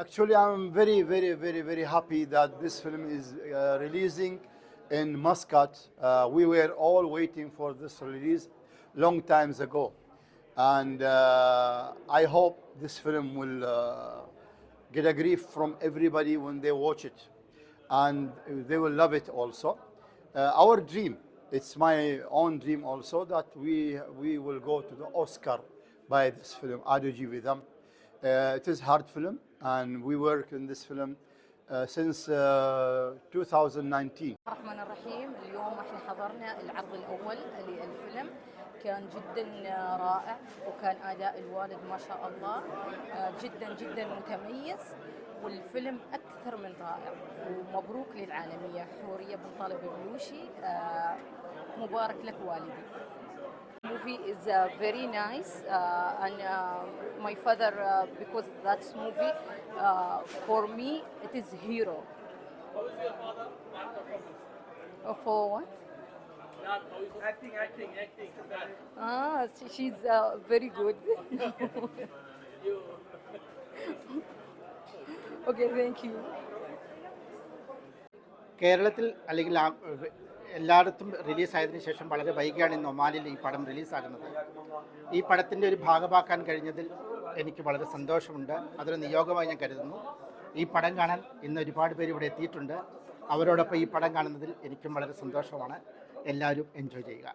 Actually, I'm very, very, very, very happy that this film is releasing in Muscat. We were all waiting for this release long times ago, and I hope this film will get a grief from everybody when they watch it, and they will love it also. Our dream, it's my own dream also, that we will go to the Oscar by this film, Adu Jividam. It is hard film, and we work in this film since 2019. الرحمن الرحيم. اليوم احنا حضرنا العرض الاول للفيلم، كان جدا رائع، وكان اداء الوالد ما شاء الله جدا جدا متميز، والفيلم اكثر من رائع. ومبروك للعالميه حوريه بن طالب بلوشي، مبارك لك والدي. Movie is very nice, and my father, because that's movie, for me it is hero. For what? Acting. She's very good. Okay, thank you. കേരളത്തിൽ അല്ലെങ്കിൽ എല്ലായിടത്തും റിലീസായതിനു ശേഷം വളരെ വൈകിയാണ് ഇന്ന് ഒമാനിൽ ഈ പടം റിലീസാകുന്നത്. ഈ പടത്തിൻ്റെ ഒരു ഭാഗമാക്കാൻ കഴിഞ്ഞതിൽ എനിക്ക് വളരെ സന്തോഷമുണ്ട്. അതൊരു നിയോഗമായി ഞാൻ കരുതുന്നു. ഈ പടം കാണാൻ ഇന്ന് ഒരുപാട് പേര് ഇവിടെ എത്തിയിട്ടുണ്ട്. അവരോടൊപ്പം ഈ പടം കാണുന്നതിൽ എനിക്കും വളരെ സന്തോഷമാണ്. എല്ലാവരും എൻജോയ് ചെയ്യുക.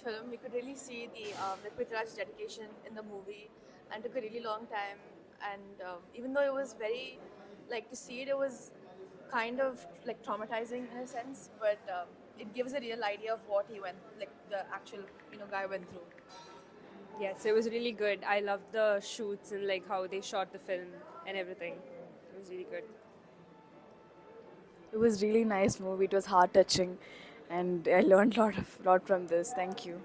Film. We could really see the Prithviraj dedication in the movie, and took a really long time. And even though it was very, like, to see it, it was kind of like traumatizing in a sense, but it gives a real idea of what he went, like the actual guy went through. Yes, it was really good. I loved the shoots and like how they shot the film and everything. It was really good. It was really nice movie. It was heart touching, and I learned a lot from this. Thank you.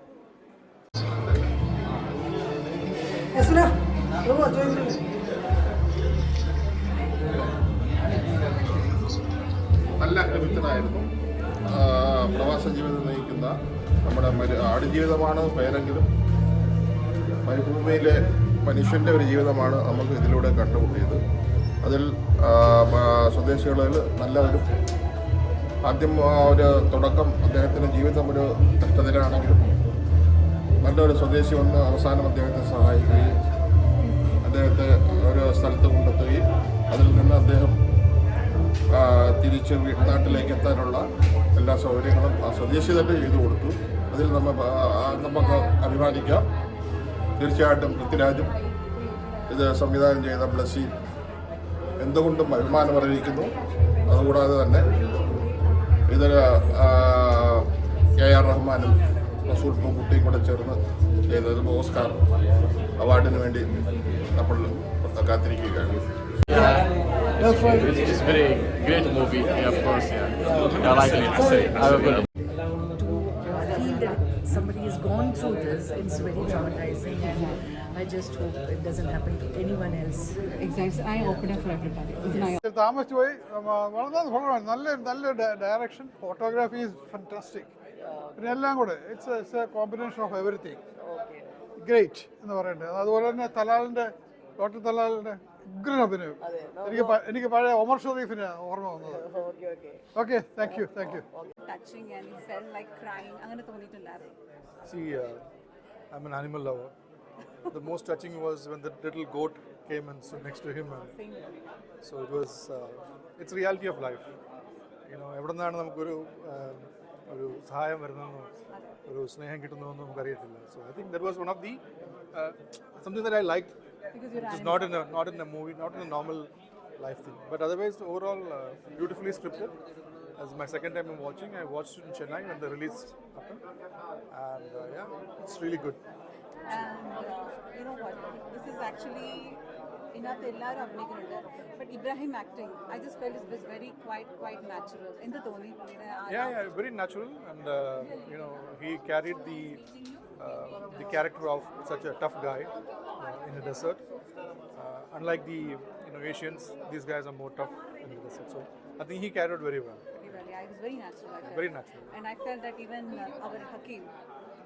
നല്ല വിത്തനായിരുന്നു. പ്രവാസ ജീവിതം നയിക്കുന്ന നമ്മുടെ ആടുജീവിതമാണ് പേരെങ്കിലും മരുഭൂമിയിലെ മനുഷ്യൻ്റെ ഒരു ജീവിതമാണ് നമുക്ക് ഇതിലൂടെ കണ്ടുമുട്ടിയത്. അതിൽ സ്വദേശികളിൽ നല്ല ആദ്യം ഒരു തുടക്കം അദ്ദേഹത്തിൻ്റെ ജീവിതം ഒരു കഷ്ടത്തിലാണെങ്കിലും നല്ലൊരു സ്വദേശി വന്ന് അവസാനം അദ്ദേഹത്തെ സഹായിക്കുകയും അദ്ദേഹത്തെ ഒരു സ്ഥലത്ത് കൊണ്ടെത്തുകയും അതിൽ നിന്ന് അദ്ദേഹം തിരിച്ച് നാട്ടിലേക്ക് എത്താനുള്ള എല്ലാ സൗകര്യങ്ങളും ആ സ്വദേശി തന്നെ ചെയ്തു കൊടുത്തു. അതിൽ നമുക്ക് അഭിമാനിക്കാം. തീർച്ചയായിട്ടും പൃഥ്വിരാജും ഇത് സംവിധാനം ചെയ്ത ബ്ലസ്സി എന്തുകൊണ്ടും അഭിമാനമറിയിക്കുന്നു. അതുകൂടാതെ തന്നെ ഇതിൽ AR റഹ്മാനും റസൂൽ പൂക്കുട്ടിയും കൂടെ ചേർന്ന് ചെയ്തത് ഓസ്കാർ അവാർഡിന് വേണ്ടി നമ്മൾ കാത്തിരിക്കുകയാണ്. It's just very great movie, yeah, of course, yeah. I like it to say. I have a good to feel that somebody has gone through this, it's very traumatizing, and I just hope it doesn't happen to anyone else. Exactly, eye opener for everybody. It's an eye താമസിച്ചു പോയി. വളരെ നല്ല direction, photography is fantastic. പിന്നെ എല്ലാം കൂടെ it's A combination of everything. Great എന്ന് പറയേണ്ടത്. അതുപോലെ തന്നെ ഡോക്ടർ തലാലിന്റെ ഉഗ്രൻ അഭിനയം. എനിക്ക് പഴയ ഒമർ ഷെരീഫിനെ ഓർമ്മ വന്നത്. Okay, thank you. touching and he felt like crying. അങ്ങനെ തോന്നിയിട്ടുണ്ടായിരുന്നു. See, I'm an animal lover. The most touching was when the little goat came and stood next to him. So it was, it's reality of life. You know, എവിടെ നിന്നാണ് നമുക്കൊരു സഹായം വരുന്നതെന്നോ ഒരു സ്നേഹം കിട്ടുന്നതെന്നോ നമുക്കറിയത്തില്ല. So I think that was one of the something that I liked. Which is not in a movie, not in a normal life thing. But otherwise, overall, beautifully scripted. As my second time I'm watching, I watched it in Chennai when the release happened, and yeah, it's really good. And you know what? This is actually ഇതിനകത്ത് എല്ലാവരും അഭിനയിക്കുന്നുണ്ട്. But Ibrahim acting, I just felt it was very quite natural. എന്ത് തോന്നി? Yeah, very natural, and you know, he carried the character of such a tough guy in the desert. Unlike the Asians, these guys are more tough in the desert. So I think he carried very well. Yeah, it was very natural. I felt. Very natural. And I felt that even our Hakeem.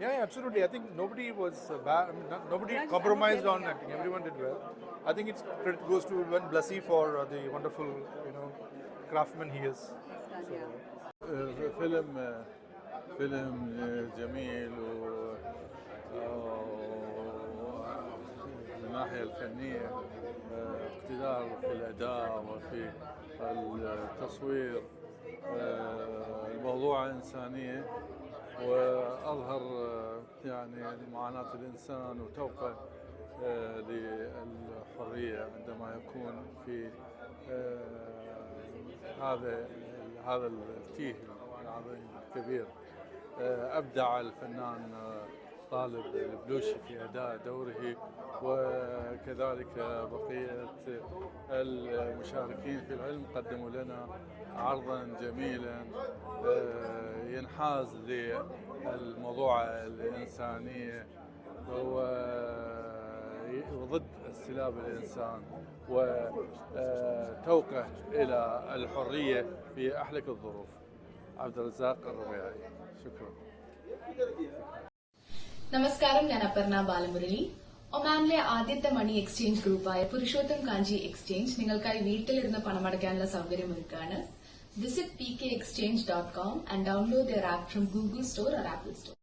Yeah, absolutely. I think nobody was bad. I mean, nobody compromised on acting. Everyone did well. I think credit goes to Ivan Blassi for the wonderful, craftsman he is. فيلم جميل من الناحية الفنية اقتدار في الأداء وفي التصوير. الموضوع إنسانية وأظهر يعني معاناة الإنسان وتوقع للحرية عندما يكون في هذا التيه العظيم الكبير. أبدع الفنان طالب البلوشي في أداء دوره وكذلك بقية المشاركين في العلم قدموا لنا عرضا جميلا ينحاز للموضوع الإنسانية وضد استلاب الإنسان وتوقع إلى الحرية في أحلك الظروف. عبد الرزاق الربيعي. شكرا. നമസ്കാരം, ഞാൻ അപർണ ബാലമുരളി. ഒമാനിലെ ആദ്യത്തെ money exchange ഗ്രൂപ്പായ Purushottam കാഞ്ചി exchange നിങ്ങൾക്കായി വീട്ടിലിരുന്ന് പണമടയ്ക്കാനുള്ള സൗകര്യമൊരുക്കാണ്. Visit pkexchange.com and download their app from Google Store or Apple Store.